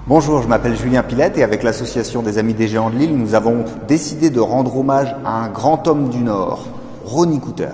Bonjour, je m'appelle Julien Pilette et avec l'association des Amis des Géants de Lille, nous avons décidé de rendre hommage à un grand homme du Nord, Ronnie Cooter.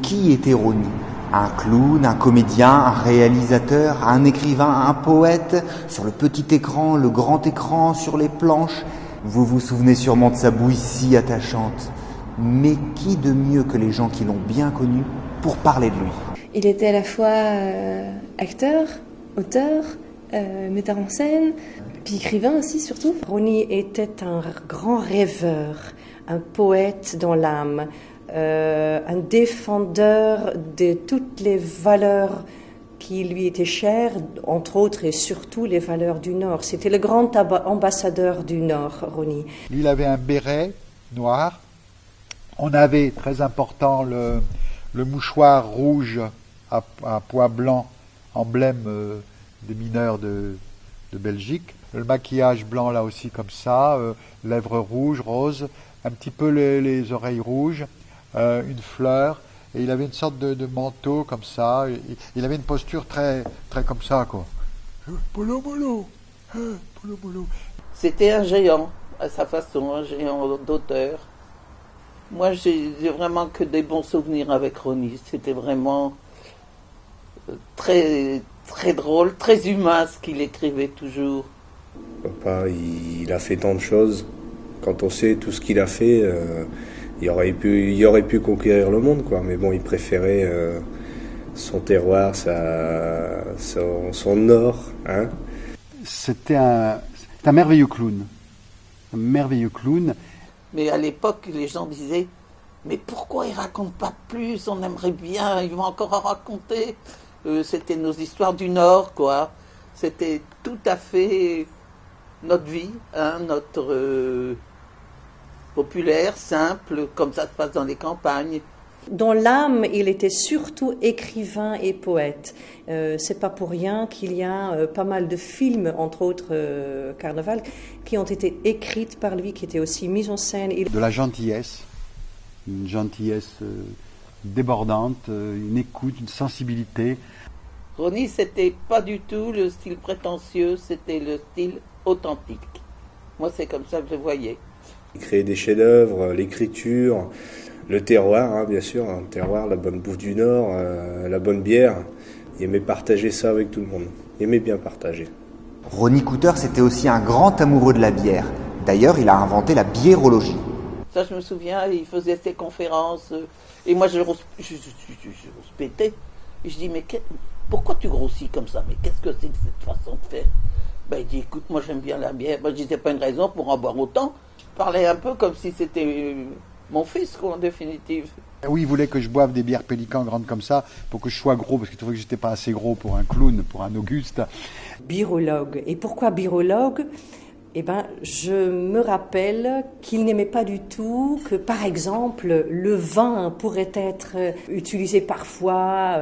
Qui était Ronnie? Un clown, un comédien, un réalisateur, un écrivain, un poète, sur le petit écran, le grand écran, sur les planches. Vous vous souvenez sûrement de sa bouille si attachante. Mais qui de mieux que les gens qui l'ont bien connu pour parler de lui? Il était à la fois acteur, auteur, metteur en scène, puis écrivain aussi surtout. Ronnie était un grand rêveur, un poète dans l'âme. Un défendeur de toutes les valeurs qui lui étaient chères, entre autres et surtout les valeurs du Nord. C'était le grand ambassadeur du Nord, Ronnie. Lui, il avait un béret noir. On avait, très important, le mouchoir rouge à pois blanc, emblème des mineurs de Belgique. Le maquillage blanc, là aussi, comme ça, lèvres rouges, roses, un petit peu les oreilles rouges. Une fleur, et il avait une sorte de manteau comme ça, il avait une posture très comme ça, quoi. Polo molo, polo molo. C'était un géant, à sa façon, un géant d'auteur. Moi, j'ai vraiment que des bons souvenirs avec Ronnie. C'était vraiment très, très drôle, très humain ce qu'il écrivait toujours. Papa, il a fait tant de choses. Quand on sait tout ce qu'il a fait... Il aurait pu conquérir le monde, quoi. Mais bon, il préférait son terroir, son Nord. Hein. C'était un merveilleux clown. Un merveilleux clown. Mais à l'époque, les gens disaient « Mais pourquoi il ne raconte pas plus? On aimerait bien, il va encore en raconter. » C'était nos histoires du Nord, quoi. C'était tout à fait notre vie, hein, notre... populaire, simple, comme ça se passe dans les campagnes. Dans l'âme, il était surtout écrivain et poète. C'est pas pour rien qu'il y a pas mal de films, entre autres Carnaval, qui ont été écrits par lui, qui étaient aussi mis en scène. De la gentillesse, une gentillesse débordante, une écoute, une sensibilité. Ronnie, c'était pas du tout le style prétentieux, c'était le style authentique. Moi, c'est comme ça que je le voyais. Il créait des chefs-d'œuvre, l'écriture, le terroir, hein, bien sûr, le terroir, la bonne bouffe du Nord, la bonne bière. Il aimait partager ça avec tout le monde. Il aimait bien partager. Ronnie Cooter, c'était aussi un grand amoureux de la bière. D'ailleurs, il a inventé la biérologie. Ça, je me souviens, il faisait ses conférences, et moi, je pétais. Et je dis, mais pourquoi tu grossis comme ça? Mais qu'est-ce que c'est que cette façon de faire? Ben, il dit, écoute, moi, j'aime bien la bière. Ben, je disais, pas une raison pour en boire autant. Parlait un peu comme si c'était mon fils, quoi, en définitive. Oui, il voulait que je boive des bières Pélican grandes comme ça pour que je sois gros, parce qu'il trouvait que j'étais pas assez gros pour un clown, pour un Auguste. Birologue. Et pourquoi birologue? Eh ben, je me rappelle qu'il n'aimait pas du tout que, par exemple, le vin pourrait être utilisé parfois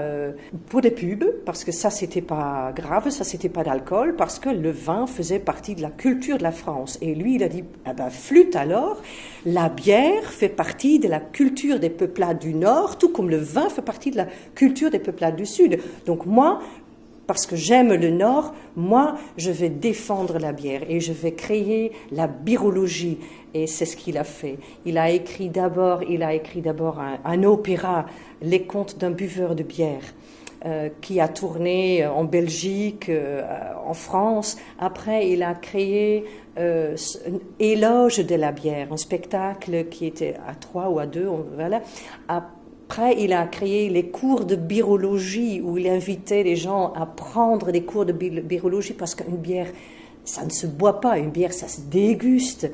pour des pubs, parce que ça, c'était pas grave, ça, c'était pas d'alcool, parce que le vin faisait partie de la culture de la France. Et lui, il a dit, eh ben, flûte alors, la bière fait partie de la culture des peuplades du Nord, tout comme le vin fait partie de la culture des peuplades du Sud. Donc moi, parce que j'aime le Nord, moi, je vais défendre la bière et je vais créer la birologie. Et c'est ce qu'il a fait. Il a écrit d'abord un opéra, Les Contes d'un buveur de bière, qui a tourné en Belgique, en France. Après, il a créé Éloge de la bière, un spectacle qui était à 3 ou à 2, voilà. Après, il a créé les cours de birologie où il invitait les gens à prendre des cours de birologie parce qu'une bière, ça ne se boit pas, une bière, ça se déguste.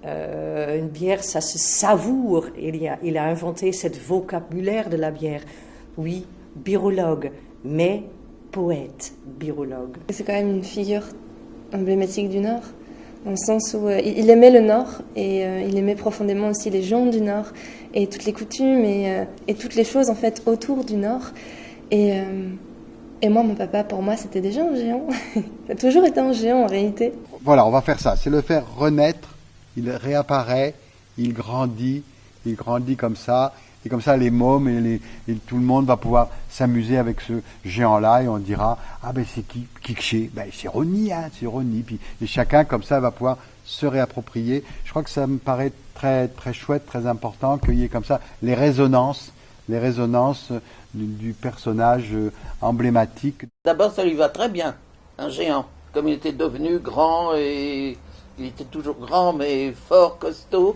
Une bière, ça se savoure. Il a inventé ce vocabulaire de la bière. Oui, birologue, mais poète birologue. C'est quand même une figure emblématique du Nord. dans le sens où il aimait le Nord et il aimait profondément aussi les gens du Nord et toutes les coutumes et toutes les choses en fait autour du Nord. Et moi, mon papa, pour moi, c'était déjà un géant. Ça a toujours été un géant en réalité. Voilà, on va faire ça, c'est le faire renaître, il réapparaît, il grandit comme ça. Et comme ça, les mômes et tout le monde va pouvoir s'amuser avec ce géant-là et on dira ah ben c'est qui ben c'est Rony, hein, c'est Rony. Puis et chacun comme ça va pouvoir se réapproprier. Je crois que ça me paraît très très chouette, très important qu'il y ait comme ça les résonances du personnage emblématique. D'abord, ça lui va très bien, un géant, comme il était devenu grand et il était toujours grand mais fort, costaud.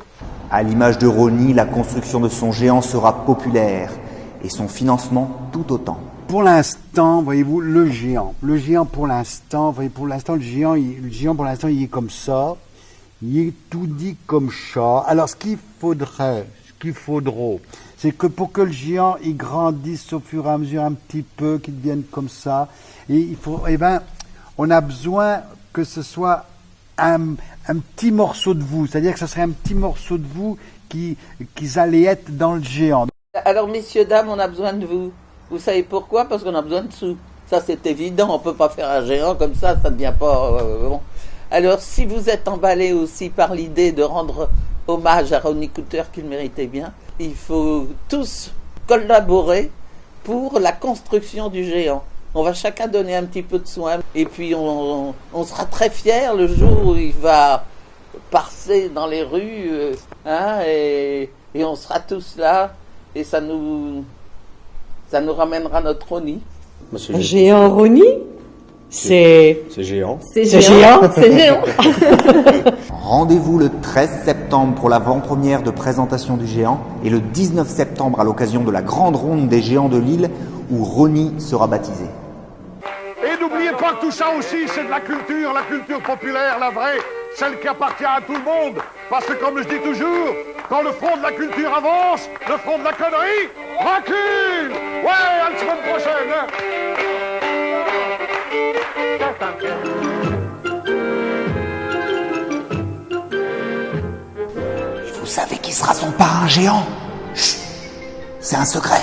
À l'image de Rony, la construction de son géant sera populaire et son financement tout autant. Pour l'instant, voyez-vous, le géant pour l'instant, le géant pour l'instant, il est comme ça, il est tout dit comme ça. Alors, ce qu'il faudra, c'est que pour que le géant, il grandisse au fur et à mesure un petit peu, qu'il devienne comme ça, et on a besoin que ce soit un petit morceau de vous, c'est-à-dire que ce serait un petit morceau de vous qui allait être dans le géant. Alors, messieurs, dames, on a besoin de vous. Vous savez pourquoi? Parce qu'on a besoin de sous. Ça, c'est évident, on ne peut pas faire un géant comme ça ne vient pas... bon. Alors, si vous êtes emballés aussi par l'idée de rendre hommage à Rony Cooter, qu'il méritait bien, il faut tous collaborer pour la construction du géant. On va chacun donner un petit peu de soin et puis on sera très fiers le jour où il va passer dans les rues et on sera tous là et ça nous ramènera notre Rony. Un géant Rony, c'est géant. C'est géant. C'est géant. Rendez-vous le 13 septembre pour l'avant-première de présentation du géant et le 19 septembre à l'occasion de la grande ronde des géants de Lille où Rony sera baptisé. Et n'oubliez pas que tout ça aussi, c'est de la culture populaire, la vraie, celle qui appartient à tout le monde. Parce que comme je dis toujours, quand le front de la culture avance, le front de la connerie recule. Ouais, à la semaine prochaine. Vous savez qui sera son parrain géant? Chut, c'est un secret.